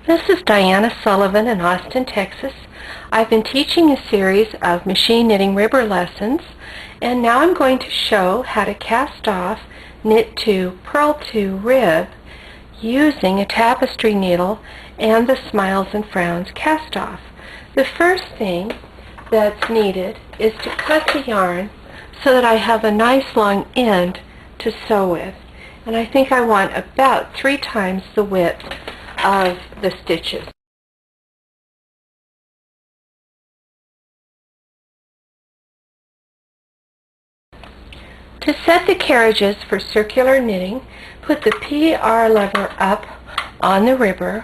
This is Diana Sullivan in Austin, Texas. I've been teaching a series of machine knitting ribber lessons, and now I'm going to show how to cast off, knit to, purl to rib using a tapestry needle and the Smiles and Frowns cast off. The first thing that's needed is to cut the yarn so that I have a nice long end to sew with. And I think I want about 3 times the width of the stitches. To set the carriages for circular knitting, put the PR lever up on the ribber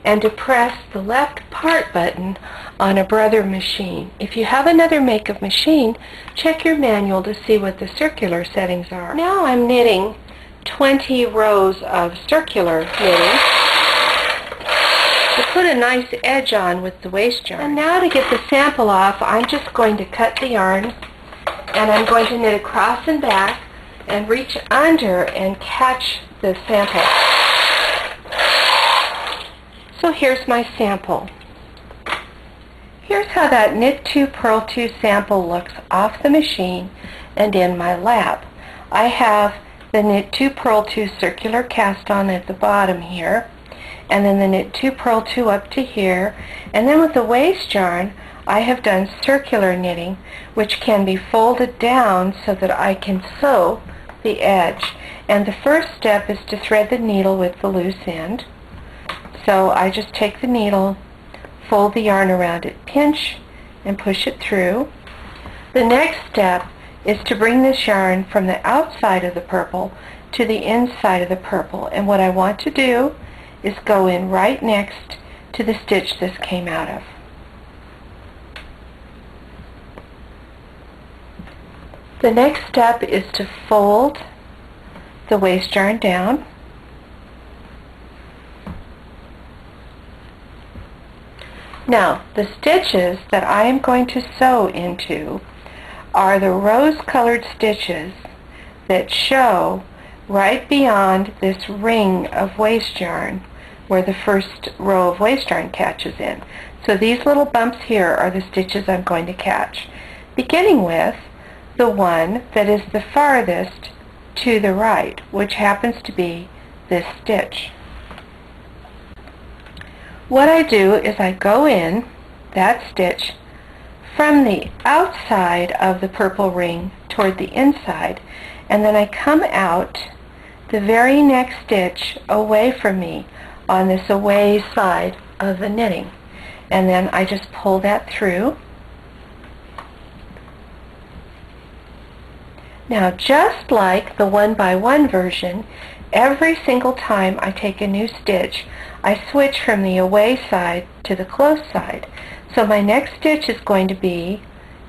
and depress the left part button on a brother machine. If you have another make of machine, check your manual to see what the circular settings are. Now I'm knitting 20 rows of circular knitting to put a nice edge on with the waist yarn. And now to get the sample off, I'm just going to cut the yarn and I'm going to knit across and back and reach under and catch the sample. So here's my sample. Here's how that knit 2 purl 2 sample looks off the machine and in my lap. I have the knit 2 purl 2 circular cast on at the bottom here, and then the knit 2 purl 2 up to here, and then with the waist yarn I have done circular knitting, which can be folded down so that I can sew the edge. And the first step is to thread the needle with the loose end. So I just take the needle, fold the yarn around it, pinch, and push it through. The next step is to bring this yarn from the outside of the purple to the inside of the purple. And what I want to do is go in right next to the stitch this came out of. The next step is to fold the waist yarn down. Now, the stitches that I am going to sew into are the rose-colored stitches that show right beyond this ring of waist yarn where the first row of waist yarn catches in. So these little bumps here are the stitches I'm going to catch, beginning with the one that is the farthest to the right, which happens to be this stitch. What I do is I go in that stitch from the outside of the purple ring toward the inside, and then I come out the very next stitch away from me on this away side of the knitting, and then I just pull that through. Now, just like the 1-by-1 version, every single time I take a new stitch, I switch from the away side to the close side. So my next stitch is going to be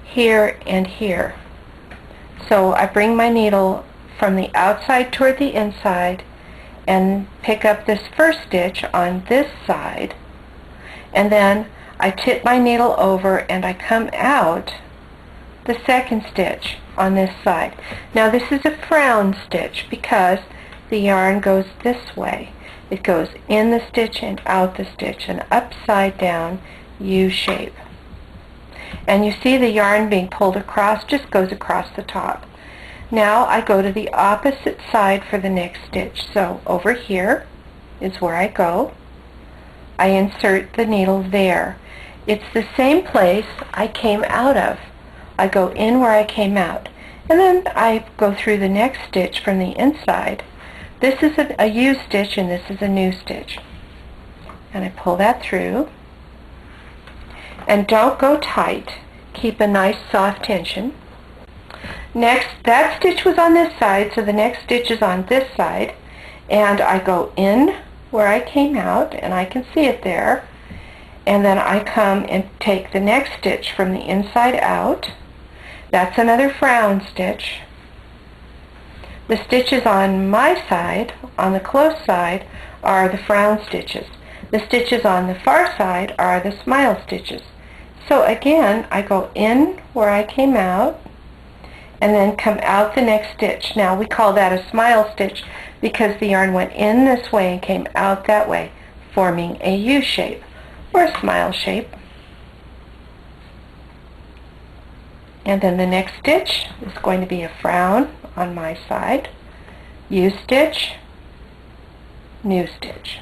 here and here. So I bring my needle from the outside toward the inside and pick up this first stitch on this side, and then I tip my needle over and I come out the second stitch on this side. Now this is a frown stitch because the yarn goes this way. It goes in the stitch and out the stitch, an upside down U shape. And you see the yarn being pulled across, just goes across the top. Now I go to the opposite side for the next stitch. So over here is where I go. I insert the needle there. It's the same place I came out of. I go in where I came out, and then I go through the next stitch from the inside. This is a U stitch and this is a new stitch, and I pull that through. And don't go tight, keep a nice soft tension. Next, that stitch was on this side, so the next stitch is on this side, and I go in where I came out, and I can see it there, and then I come and take the next stitch from the inside out. That's another frown stitch. The stitches on my side, on the close side, are the frown stitches. The stitches on the far side are the smile stitches. So again, I go in where I came out and then come out the next stitch. Now we call that a smile stitch because the yarn went in this way and came out that way. forming a U shape or a smile shape. And then the next stitch is going to be a frown on my side, U stitch, new stitch.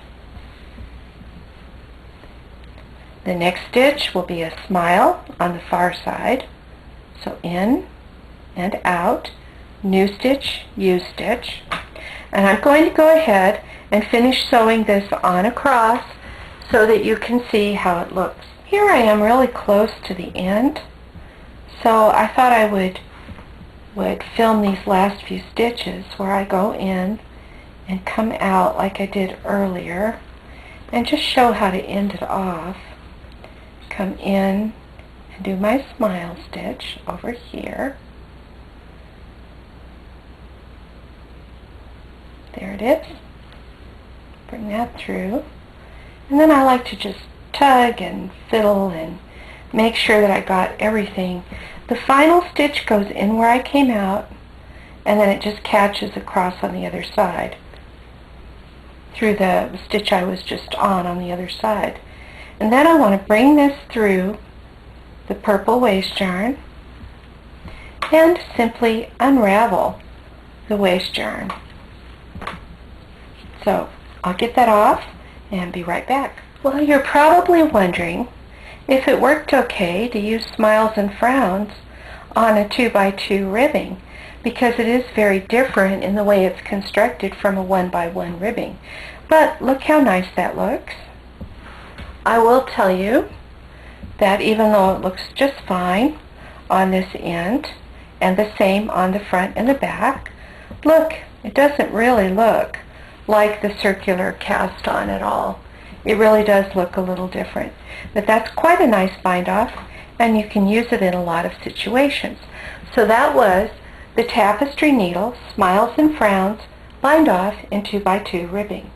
The next stitch will be a smile on the far side, so in and out, new stitch, U stitch. And I'm going to go ahead and finish sewing this on across so that you can see how it looks. Here I am really close to the end, so I thought I would film these last few stitches where I go in and come out like I did earlier and just show how to end it off. Come in and do my smile stitch over here. There it is. Bring that through. And then I like to just tug and fiddle and make sure that I got everything. The final stitch goes in where I came out, and then it just catches across on the other side through the stitch I was just on the other side. And then I want to bring this through the purple waste yarn and simply unravel the waste yarn. So I'll get that off and be right back. Well, you're probably wondering if it worked okay to use smiles and frowns on a 2x2 ribbing, because it is very different in the way it's constructed from a 1x1 ribbing. But look how nice that looks. I will tell you that even though it looks just fine on this end and the same on the front and the back, look, it doesn't really look like the circular cast on at all. It really does look a little different. But that's quite a nice bind off, and you can use it in a lot of situations. So that was the tapestry needle, Smiles and Frowns, bind off in 2x2 ribbing.